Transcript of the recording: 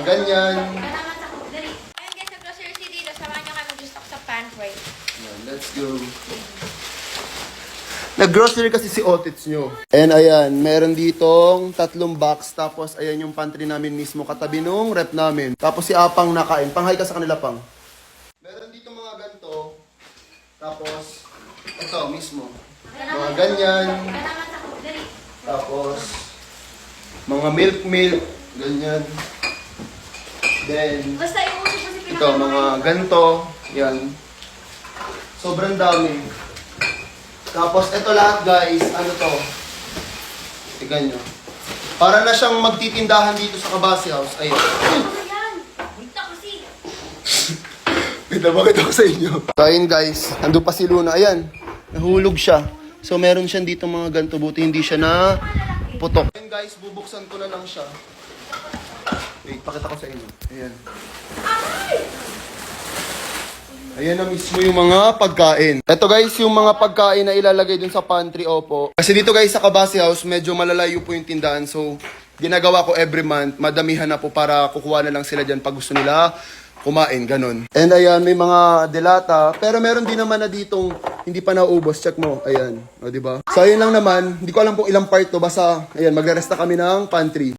ganyan. Salamat sa kugdali. Ayun guys, nag-grocery dito. Samahan nyo kayo mag-stock sa pantry. Yan, let's go. Nag-grocery kasi si Otits nyo. And ayan, meron ditong 3 box. Tapos ayan yung pantry namin mismo, katabi nung rep namin. Tapos si Apang nakain. Panghay ka sa kanila, Pang. Meron dito mga ganito. Tapos, ito mismo. Mga ganyan. Salamat sa kugdali. Tapos, mga milk, ganyan. Then, Basta yung uso kasi ito, mga ganito. Yan. Sobrang dami. Tapos, ito lahat guys, ano to? Tignan nyo. Para na siyang magtitindahan dito sa Kabasi House. Ayun. Ano yan? Wait na kasi. Pinabakit ako sa inyo. So, ayun guys, nandun pa si Luna. Ayan, nahulog siya. So, meron siya dito mga ganito. Buti hindi siya na putok. Ayun guys, bubuksan ko na lang siya. Wait, pakita ko sa inyo. Ayan. Ayan na mismo yung mga pagkain. Ito guys, yung mga pagkain na ilalagay dun sa pantry, opo. Kasi dito guys, sa Kabasi House, medyo malalayo po yung tindahan. So, ginagawa ko every month. Madamihan na po para kukuha na lang sila dyan pag gusto nila kumain, ganun. And ayan, may mga delata. Pero meron din naman na ditong hindi pa naubos. Check mo. Ayan. O, diba? So, ayun lang naman. Hindi ko alam kung ilang part to. Basta, ayan, magre-resta kami ng pantry.